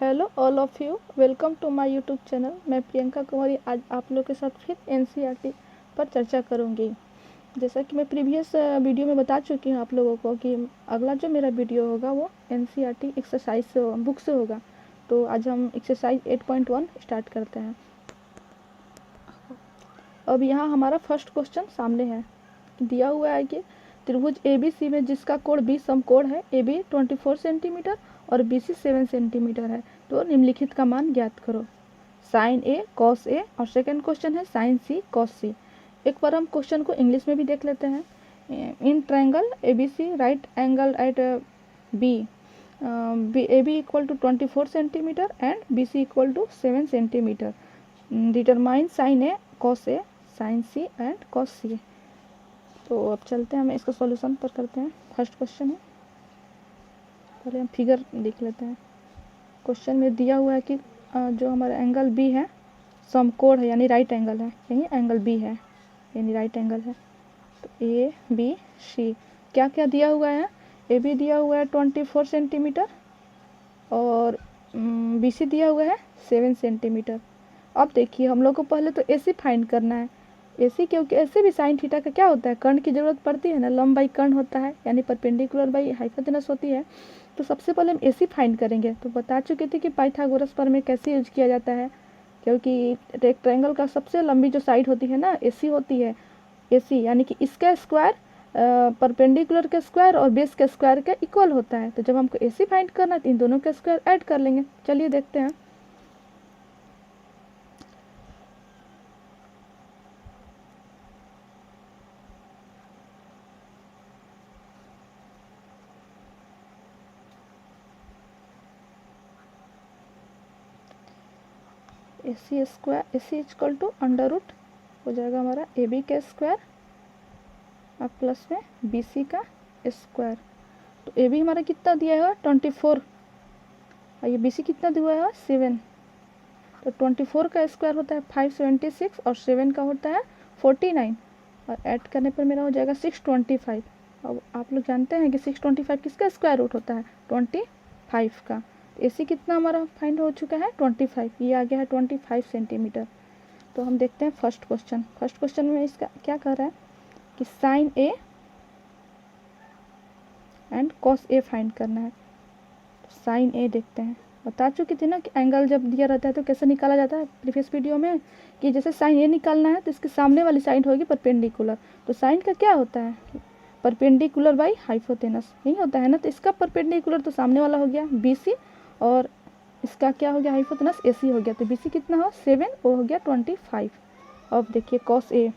Hello all of you, welcome to my YouTube channel. मैं प्रियंका कुमारी आज आप लोगों के साथ फिर एनसीईआरटी पर चर्चा करूंगी। जैसा कि मैं प्रीवियस वीडियो में बता चुकी हूँ आप लोगों को कि अगला जो मेरा वीडियो होगा वो एनसीईआरटी एक्सरसाइज बुक से होगा। तो आज हम एक्सरसाइज 8.1 स्टार्ट करते हैं। अब यहाँ हमारा फर्स्ट क्वेश्चन सामने है, दिया हुआ है कि त्रिभुज ABC में जिसका कोण B समकोण है, AB 24 सेंटीमीटर और BC 7 सेंटीमीटर है, तो निम्नलिखित का मान ज्ञात करो। साइन A कॉस A और सेकंड क्वेश्चन है साइन C कॉस C। एक बार हम क्वेश्चन को इंग्लिश में भी देख लेते हैं। In triangle ABC right angle at B AB equal to 24 centimetre and BC equal to 7 centimetre. Determine sine A cos A sine C and cos C। तो अब चलते हैं, हम इसका सॉल्यूशन पर करते हैं। फर्स्ट क्वेश्चन है, पहले हम फिगर देख लेते हैं। क्वेश्चन में दिया हुआ है कि जो हमारा एंगल B है समकोण है यानी राइट एंगल है, यही एंगल B है यानी राइट एंगल है। तो ABC क्या क्या दिया हुआ है, AB दिया हुआ है 24 सेंटीमीटर और BC दिया हुआ है 7 सेंटीमीटर। अब देखिए हम लोग को पहले तो AC फाइंड करना है। AC क्योंकि ऐसे भी साइन थीटा का क्या होता है, कर्ण की ज़रूरत पड़ती है ना, लंब बाई कर्ण होता है यानी परपेंडिकुलर बाई हाइपोटेनस होती है। तो सबसे पहले हम AC फाइंड करेंगे। तो बता चुके थे कि पाइथागोरस प्रमेय कैसे यूज किया जाता है, क्योंकि एक ट्रायंगल का सबसे लंबी जो साइड होती है ना AC होती है। AC यानी कि इसका स्क्वायर परपेंडिकुलर के स्क्वायर और बेस के स्क्वायर के इक्वल होता है। तो जब हमको AC फाइंड करना है तो इन दोनों के स्क्वायर ऐड कर लेंगे। चलिए देखते हैं। AC square AC equal to under root हो जाएगा हमारा AB का स्क्वायर और प्लस में BC का स्क्वायर। तो AB हमारा कितना दिया है 24 और ये BC कितना दिया है 7। तो 24 का स्क्वायर होता है 576 और 7 का होता है 49 और ऐड करने पर मेरा हो जाएगा 625। अब आप लोग जानते हैं कि 625 किसका स्क्वायर रूट होता है 25 का। तो AC कितना हमारा फाइंड हो चुका है 25, ये आ गया है 25 सेंटीमीटर। तो हम देखते हैं फर्स्ट क्वेश्चन में इसका क्या कह रहा है कि sine A and cos A find करना है। तो साइन A देखते हैं, बता चुकी थी ना कि एंगल जब दिया रहता है तो कैसे निकाला जाता है प्रीवियस वीडियो में, कि जैसे साइन A निकालना है तो इसके सामने वाली साइड होगी परपेंडिकुलर। तो साइन का क्या होता है परपेंडिकुलर बाई हाइपोटेनस, यही होता है ना। तो इसका परपेंडिकुलर तो सामने वाला हो गया BC और इसका क्या हो गया हाइपोटेनस AC हो गया। तो BC कितना हो 7, वो हो गया 25। अब देखिए कॉस A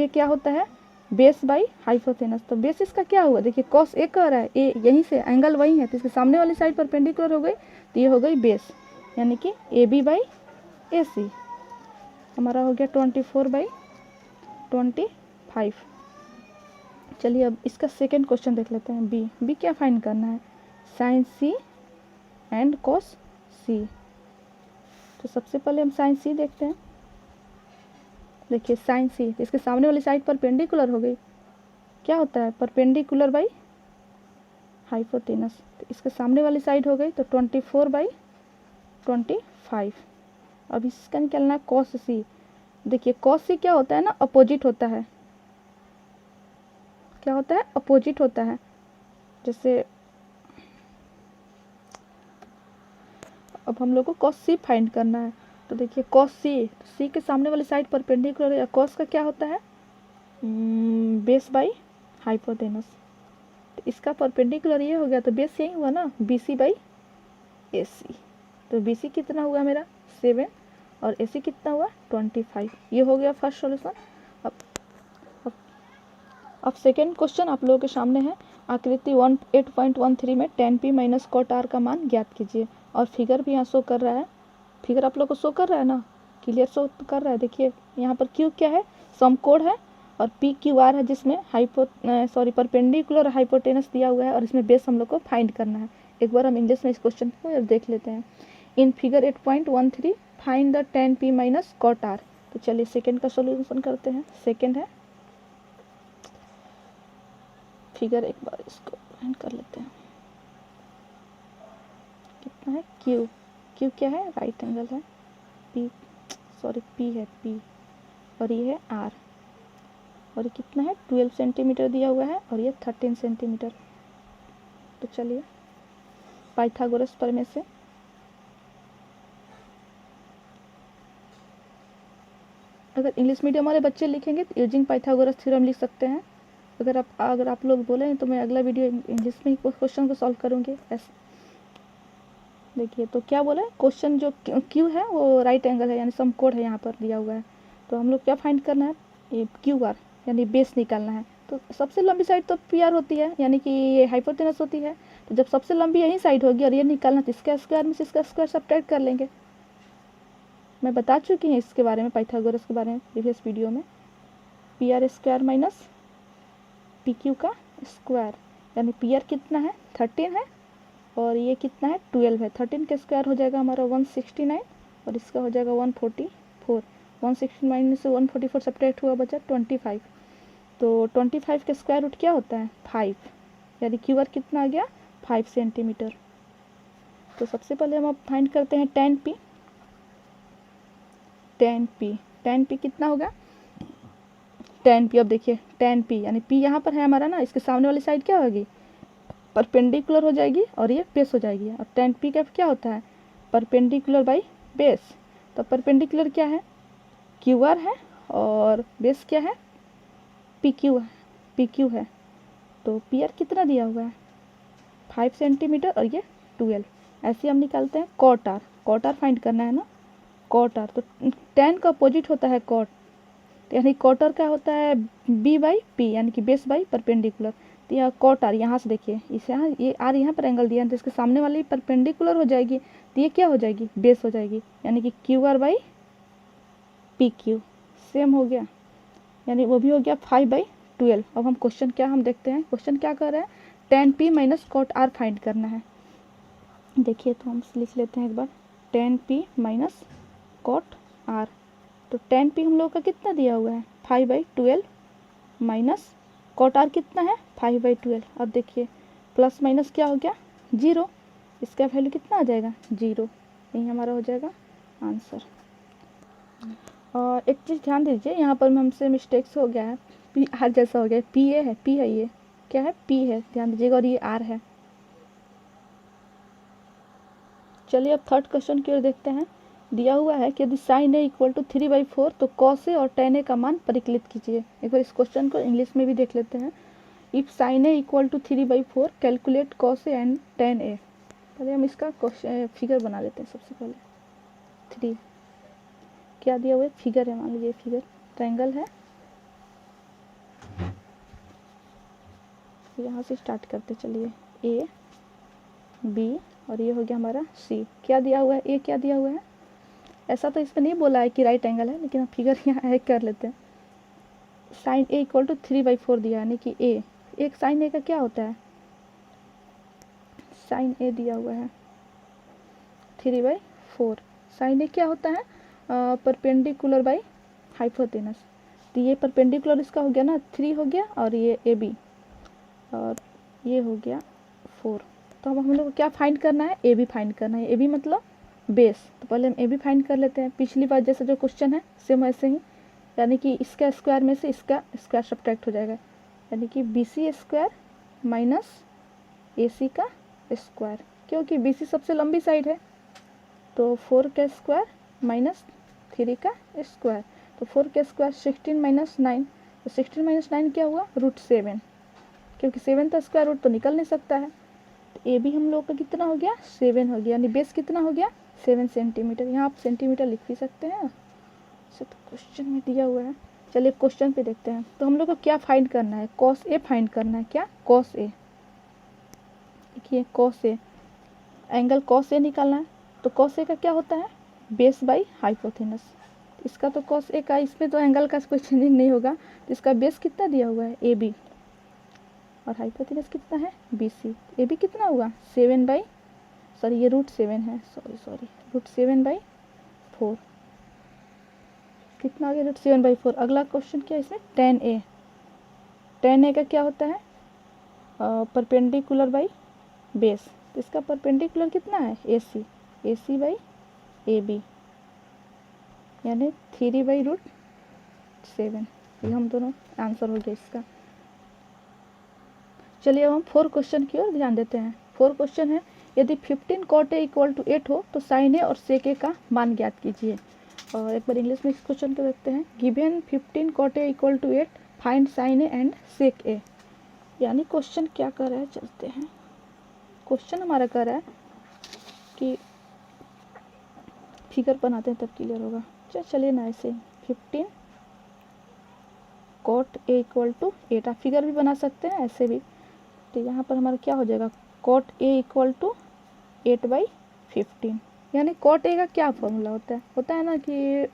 क्या होता है बेस बाई हाइपोटेनस। तो बेस इसका क्या हुआ, देखिए कॉस A कह रहा है A यहीं से एंगल वही है तो इसके सामने वाली साइड परपेंडिकुलर हो गई, तो ये हो गई बेस यानी कि AB बाई AC हमारा हो गया 24 बाई 25। चलिए अब इसका सेकंड क्वेश्चन देख लेते हैं। B क्या फाइंड करना है sine C and cos C। तो सबसे पहले हम साइन C देखते हैं। देखिए साइन C इसके सामने वाली साइड परपेंडिकुलर हो गई, क्या होता है परपेंडिकुलर बाई हाइपोटेनस। तो इसके सामने वाली साइड हो गई तो 24 बाई 25। अब इसका निकालना है कॉस C। देखिए कॉस C क्या होता है ना अपोजिट होता है, क्या होता है अपोजिट होता है। जैसे अब हम लोग को कॉस C फाइंड करना है। तो देखिए कॉस C के सामने वाली साइड परपेंडिकुलर है। कॉस का क्या होता है बेस बाई हाइपोटेनस। तो इसका परपेंडिकुलर ये हो गया तो बेस यही हुआ ना BC बाई AC। तो BC कितना हुआ मेरा 7 और AC कितना हुआ 25। ये हो गया फर्स्ट सॉल्यूशन। अब सेकेंड क्वेश्चन आप लोगों के सामने है। आकृति 8.13 में tan P minus cot R का मान ज्ञात कीजिए। और फिगर भी यहाँ शो कर रहा है, फिगर आप लोग को शो कर रहा है ना, क्लियर शो कर रहा है। देखिए यहाँ पर Q क्या है समकोण है और PQR है जिसमें परपेंडिकुलर हाइपोटेनस दिया हुआ है और इसमें बेस हम लोग को फाइंड करना है। एक बार हम इंग्लिश में इस क्वेश्चन को देख लेते हैं। In figure 8.13 find the tan P minus cot R। तो चलिए सेकेंड का सोल्यूशन करते हैं। सेकेंड है फिगर, एक बार इसको फाइंड कर लेते हैं। है क्यू, क्यू क्या है, राइट एंगल है, पी है पी, और ये है आर, और ये कितना है 12 सेंटीमीटर दिया हुआ है, और ये 13 सेंटीमीटर। तो चलिए पाइथागोरस प्रमेय से अगर इंग्लिश मीडियम वाले बच्चे लिखेंगे तो यूजिंग पाइथागोरस थ्योरम लिख सकते हैं। अगर आप लोग बोले तो मैं अगला वीडियो इंग्लिश में ही क्वेश्चन को सॉल्व करूँगी। ऐसे देखिए तो क्या बोला है, क्वेश्चन जो क्यू है वो राइट एंगल है, यानी समकोण है यहाँ पर दिया हुआ है। तो हम लोग क्या फाइंड करना है, ये क्यू आर यानी बेस निकालना है। तो सबसे लंबी साइड तो पी आर होती है, यानी कि ये हाइपोटेनस होती है। तो जब सबसे लंबी यही साइड होगी और ये निकालना, तो इसका स्क्वायर में से इसका स्क्वायर सब्ट्रैक्ट कर लेंगे। मैं बता चुकी हूँ इसके बारे में, पाइथागोरस के बारे में प्रीवियस वीडियो में। P R square minus P Q का स्क्वायर, यानी पी आर कितना है 13 है और ये कितना है 12 है। 13 का स्क्वायर हो जाएगा हमारा 169 और इसका हो जाएगा 144। 169 में से 144 सब्ट्रैक्ट हुआ बचा 25। तो 25 का स्क्वायर रूट क्या होता है 5, यानी क्यू आर कितना आ गया 5 सेंटीमीटर। तो सबसे पहले हम अब फाइंड करते हैं tan p। tan p कितना होगा tan p, अब देखिए tan p यानी p यहाँ पर है हमारा ना, इसके सामने वाली साइड क्या होगी परपेंडिकुलर हो जाएगी और ये बेस हो जाएगी। अब tan p का क्या होता है परपेंडिकुलर बाई बेस। तो परपेंडिकुलर क्या है क्यू आर है और बेस क्या है पी क्यू है। तो पी आर कितना दिया हुआ है 5 सेंटीमीटर और ये 12। ऐसे हम निकालते हैं कॉट आर फाइंड करना है ना, कॉट आर। तो tan का अपोजिट होता है कॉट, यानी कॉट आर क्या होता है बी बाई पी, यानी कि बेस बाई परपेंडिकुलर। तो यह कॉट आर यहाँ से देखिए, इस यहाँ ये आर यहाँ पर एंगल दिया है तो इसके सामने वाली परपेंडिकुलर हो जाएगी, तो ये क्या हो जाएगी बेस हो जाएगी, यानी कि Q R by P Q same हो गया, यानी वो भी हो गया 5/12। अब हम क्वेश्चन क्या हम देखते हैं, क्वेश्चन क्या कर रहे हैं tan p minus cot R find करना है। देखिए तो हम लिख लेते हैं एक बार tan p minus cot R. तो tan p हम लोग का कितना दिया हुआ है 5/12 माइनस कॉट आर कितना है 5/12। अब देखिए प्लस माइनस क्या हो गया 0, इसका वैल्यू कितना आ जाएगा 0, यही हमारा हो जाएगा आंसर। और एक चीज़ ध्यान दीजिए, यहाँ पर हमसे मिस्टेक्स हो गया है, पी आर जैसा हो गया, पी ए है, पी है, ये क्या है पी है, ध्यान दीजिएगा, और ये आर है। चलिए अब थर्ड क्वेश्चन की ओर देखते हैं। दिया हुआ है कि यदि साइन ए इक्वल टू 3/4 तो कॉस ए और tan ए का मान परिकलित कीजिए। एक बार इस क्वेश्चन को इंग्लिश में भी देख लेते हैं। If sine A equal to 3/4 calculate cos A and tan A. पहले हम इसका फिगर बना लेते हैं। सबसे पहले 3 क्या दिया हुआ है फिगर है, मान लीजिए फिगर ट्रायंगल है। यहाँ से स्टार्ट करते चलिए ए बी और ये हो गया हमारा सी। क्या दिया हुआ है ए, क्या दिया हुआ है, ऐसा तो इसमें नहीं बोला है कि राइट एंगल है, लेकिन हम फिगर यहाँ ऐड कर लेते हैं। साइन ए इक्वल टू 3/4 दिया, यानी कि ए, एक साइन ए का क्या होता है साइन ए दिया हुआ है 3/4। साइन ए क्या होता है परपेंडिकुलर बाई हाइपोटेनस। तो ये परपेंडिकुलर इसका हो गया ना 3 हो गया, और ये ए बी और ये हो गया 4। तो अब हम लोग को क्या फाइंड करना है ए बी फाइंड करना है। ए बी मतलब बेस। तो पहले हम ए बी फाइंड कर लेते हैं। पिछली बार जैसा जो क्वेश्चन है सेम ऐसे ही, यानी कि इसका स्क्वायर में से इसका स्क्वायर सब्ट्रैक्ट हो जाएगा, यानी कि बी सी स्क्वायर माइनस ए सी का स्क्वायर, क्योंकि बी सी सबसे लंबी साइड है। तो 4 का स्क्वायर माइनस 3 का स्क्वायर, तो 4 का स्क्वायर 16 माइनस 9, तो 16 माइनस 9 क्या हुआ √7, क्योंकि 7 का स्क्वायर रूट तो निकल नहीं सकता है। तो ए भी हम लोग का कितना हो गया 7 हो गया, यानी बेस कितना हो गया 7 सेंटीमीटर। यहाँ आप सेंटीमीटर लिख भी सकते हैं, इसे तो क्वेश्चन में दिया हुआ है। चलिए क्वेश्चन पे देखते हैं। तो हम लोग को क्या फाइंड करना है कॉस ए फाइंड करना है। क्या कॉस ए, देखिए cos A angle cos A निकालना है। तो कॉस ए का क्या होता है बेस बाई हाइपोथेनस। इसका तो कॉस ए का, इसमें तो एंगल का कोई चेंजिंग नहीं होगा। तो इसका बेस कितना दिया हुआ है ए बी और हाइपोथेनस कितना है बी सी। ए बी कितना होगा 7 ये √7 है, सॉरी √7/4 कितना आ गया √7/4। अगला क्वेश्चन क्या है इसमें tan ए। tan ए का क्या होता है परपेंडिकुलर बाई बेस। तो इसका परपेंडिकुलर कितना है AC, AC बाई AB यानी 3/√7। ये हम दोनों आंसर हो गया इसका। चलिए अब हम 4 क्वेश्चन की ओर ध्यान देते हैं। 4 क्वेश्चन है, यदि 15 cot A = 8 हो तो sin A और sec A का मान ज्ञात कीजिए। और एक बार इंग्लिश में इस क्वेश्चन को देखते हैं। Given 15 cot A = 8 find sin A and sec A। यानी क्वेश्चन क्या कर रहा है, चलते हैं। क्वेश्चन हमारा कर रहा है कि फिगर बनाते हैं तब क्लियर होगा। चलिए ना ऐसे 15 cot A = 8, आप फिगर भी बना सकते हैं ऐसे भी। तो यहाँ पर हमारा क्या हो जाएगा, cot A = 8/15। यानी cot A का क्या फॉर्मूला होता है ना कि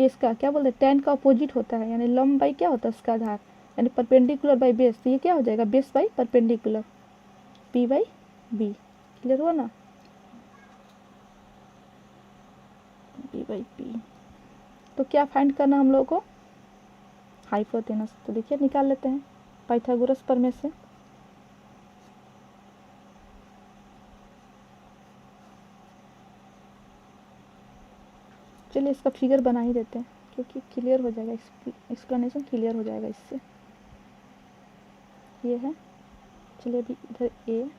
इसका क्या बोलते हैं, tan का अपोजिट होता है, यानी लंब बाई क्या होता है उसका आधार, यानी परपेंडिकुलर बाई बेस। तो ये क्या हो जाएगा, base by perpendicular, P/B। Clear हुआ ना, B/P। तो क्या फाइंड करना हम लोगों को, हाइपोटेनस। तो देखिए निकाल लेते हैं पाइथागोरस प्रमेय से। चलिए इसका फिगर बना ही देते हैं क्योंकि क्लियर हो जाएगा, एक्सप्लेनेशन क्लियर हो जाएगा इससे। ये है, चलिए अभी इधर A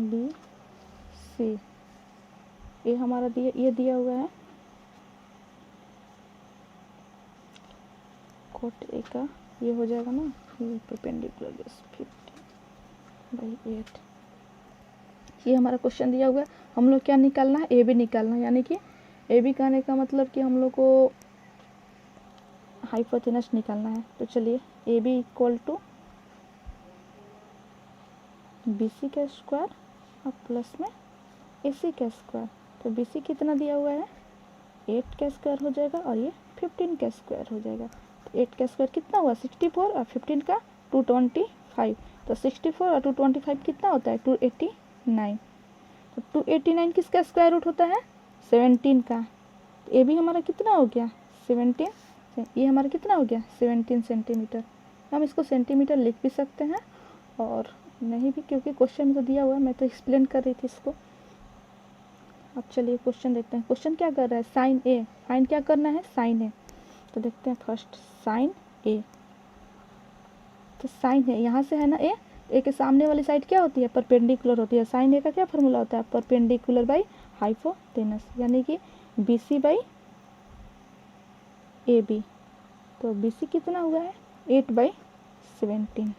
B C, ये हमारा ये दिया हुआ है cot A का, ये हो जाएगा ना, ये परपेंडिकुलर बेस 15/8। ये हमारा क्वेश्चन दिया हुआ है। हम लोग क्या निकालना है, AB निकालना है। यानी कि AB कहने का मतलब कि हम लोग को हाइपोटेनस निकालना है। तो चलिए AB = BC का स्क्वायर और प्लस में AC का स्क्वायर। तो BC कितना दिया हुआ है, 8 का स्क्वायर हो जाएगा और ये 15 का स्क्वायर हो जाएगा। तो 8 का स्क्वायर कितना हुआ, 64, और 15 का 225। तो 64 और 225 कितना होता है, 289। तो 289 किसका स्क्वायर रूट होता है, 17 का। तो ये भी हमारा कितना हो गया, 17। ये हमारा कितना हो गया, 17 सेंटीमीटर। हम इसको सेंटीमीटर लिख भी सकते हैं और नहीं भी, क्योंकि क्वेश्चन में तो दिया हुआ है, मैं तो एक्सप्लेन कर रही थी इसको। अब चलिए क्वेश्चन देखते हैं। क्वेश्चन क्या कर रहा है, साइन A फाइंड क्या करना है, साइन A। तो देखते हैं फर्स्ट साइन A। तो साइन है, यहाँ से है ना A के सामने वाली साइड क्या होती है, परपेंडिकुलर होती है। साइन A का क्या फॉर्मूला होता है, परपेंडिकुलर बाई हाइपोटेनस, यानी कि BC बाई AB। तो BC कितना हुआ है, 8/17।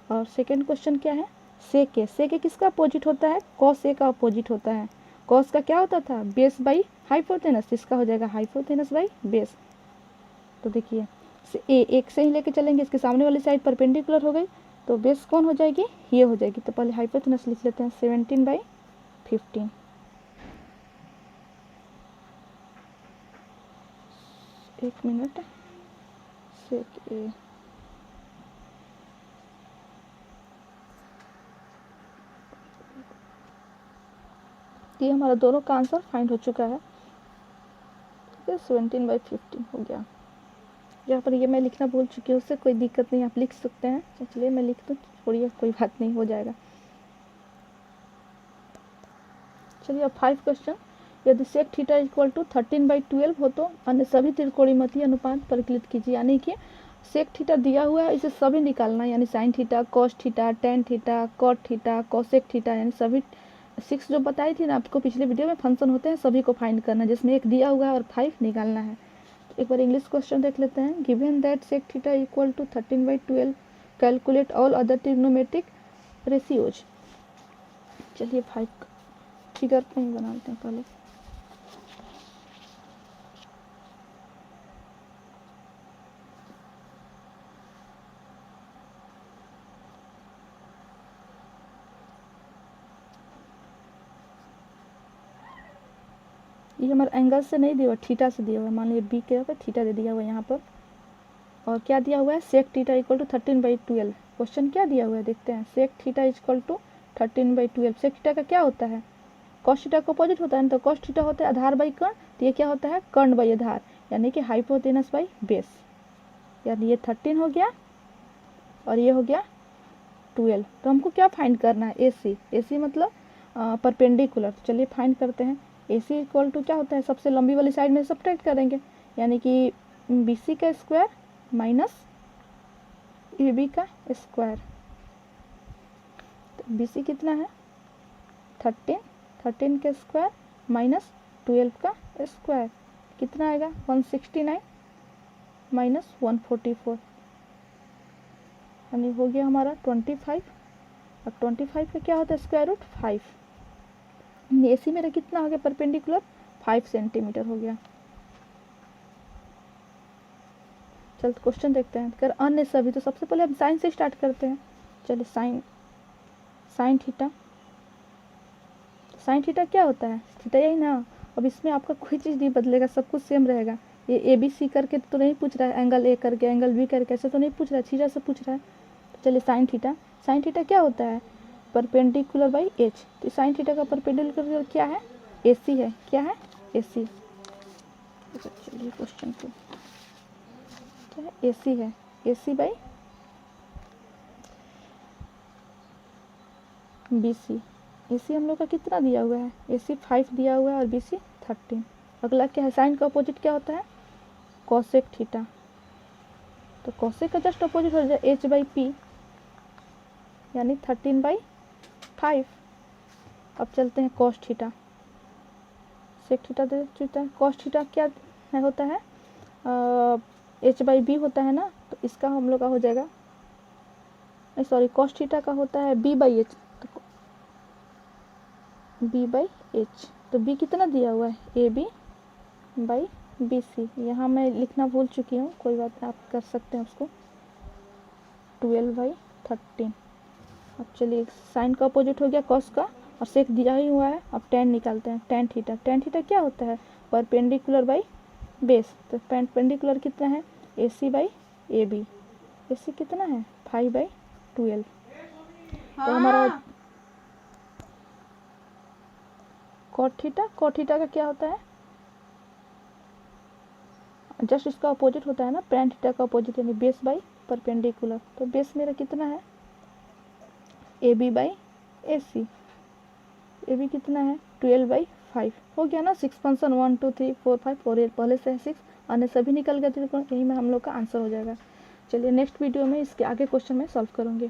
और सेकेंड क्वेश्चन क्या है, सेक A। सेक A किसका अपोजिट होता है, कॉस A का अपोजिट होता है। कॉस का क्या होता था, बेस बाई हाइपोटेनस, इसका हो जाएगा हाइपोटेनस बाई बेस। तो देखिए एक से ही लेके चलेंगे, इसके सामने वाली साइड परपेंडिकुलर हो गई, तो बेस कौन हो जाएगी, ये हो जाएगी। तो पहले हाइपोटेनस लिख लेते हैं, 17/15। एक मिनट, सेक A ये हमारा दोनों का आंसर फाइंड हो चुका है। 17/15 हो गया। यहाँ पर ये मैं लिखना भूल चुकी हूँ, उससे कोई दिक्कत नहीं, आप लिख सकते हैं। चलिए मैं लिख दूँ, छोड़िए कोई बात नहीं, हो जाएगा। चलिए अब 5 क्वेश्चन। यदि सेक थीटा = 13/12 हो तो अन्य सभी त्रिकोणमितीय अनुपात परिकलित कीजिए। यानी कि सेक थीटा दिया हुआ है, इसे सभी निकालना है, यानी sine theta, cos theta, tan theta, cot theta, cosec theta, यानी सभी 6 जो बताई थी ना आपको पिछले वीडियो में फंक्शन होते हैं, सभी को फाइंड करना है, जिसमें एक दिया हुआ है और 5 निकालना है। एक बार इंग्लिश क्वेश्चन देख लेते हैं। Given that sec theta = 13/12 calculate all other trigonometric ratios. चलिए 5 फिगर पे ही बनाते हैं पहले। ये हमारे एंगल से नहीं दिया हुआ, थीटा से दिया हुआ है। मान लीजिए बी के ऊपर थीटा दे दिया हुआ है यहाँ पर, और क्या दिया हुआ है, सेक थीटा = 13/12। क्वेश्चन क्या दिया हुआ है देखते हैं। सेक थीटा = 13/12। सेक थीटा का क्या होता है, कॉस थीटा का अपोजिट होता है ना, तो कॉस थीटा होता है आधार बाई कर्ण, तो ये क्या होता है, कर्ण बाई आधार, यानी कि हाइपोटेनस बाई बेस। यानी ये 13 हो गया और ये हो गया 12। तो हमको क्या फाइंड करना है, ए सी मतलब परपेंडिकुलर। तो चलिए फाइंड करते हैं। ए सी इक्वल टू क्या होता है, सबसे लंबी वाली साइड में सब्ट्रैक्ट करेंगे, यानी कि बी सी का स्क्वायर माइनस ए बी का स्क्वायर। तो बी सी कितना है 13 का स्क्वायर माइनस 12 का स्क्वायर कितना आएगा 169 माइनस 144, यानी हो गया हमारा 25। और 25 का क्या होता है स्क्वायर रूट 5। ए सी मेरा कितना हो गया परपेंडिकुलर 5 सेंटीमीटर हो गया। चल क्वेश्चन देखते हैं। कर अन्य सभी, तो सबसे पहले हम साइन से स्टार्ट करते हैं। चलिए साइन थीटा क्या होता है, थीटा यही ना। अब इसमें आपका कोई चीज़ नहीं बदलेगा, सब कुछ सेम रहेगा। ये ए बी सी करके तो नहीं पूछ रहा है, एंगल ए करके एंगल बी करके ऐसे तो नहीं पूछ रहा है, थीटा से पूछ रहा है। तो चलिए साइन थीटा क्या होता है परपेंडिकुलर बाई एच। तो साइन थीटा का परपेंडिकुलर क्या है ए सी है, क्या है ए सी। चलिए क्वेश्चन को क्या है ए सी है, ए सी बाई बी सी। ए सी हम लोग का कितना दिया हुआ है, ए सी 5 दिया हुआ है और बी सी 13। अगला क्या है, साइन का अपोजिट क्या होता है कॉसेक थीटा। तो कॉसेक का जस्ट अपोजिट हो जाए एच बाई पी, यानी 13/5। अब चलते हैं कॉस थीटा, सेक थीटा दे चुका है। कॉस थीटा क्या है होता है एच बाई बी होता है ना, तो इसका हम लोग का हो जाएगा, सॉरी कॉस थीटा का होता है बी बाई एच, तो बी बाई एच। तो बी कितना दिया हुआ है A B by B C. यहाँ मैं लिखना भूल चुकी हूँ, कोई बात नहीं, आप कर सकते हैं उसको 12/13। अब चलिए साइन का अपोजिट हो गया कॉस का, और सेक दिया ही हुआ है। अब टेन निकालते हैं, टेन थीटा क्या होता है परपेंडिकुलर बाई बेस। तो परपेंडिकुलर कितना है ए सी बाई ए बी, ए सी कितना है 5/12। तो हमारा कॉट थीटा का क्या होता है जस्ट इसका अपोजिट होता है ना, टैन थीटा का अपोजिट, यानी बेस बाई परपेंडिकुलर। तो बेस मेरा कितना है A B by A C, A B कितना है 12/5 हो गया ना। 6 फंक्शन 1 2 3 4 5 और ये पहले से है 6, अन्य सभी निकल गए थे, यही में हम लोग का आंसर हो जाएगा। चलिए नेक्स्ट वीडियो में इसके आगे क्वेश्चन में सॉल्व करूँगी।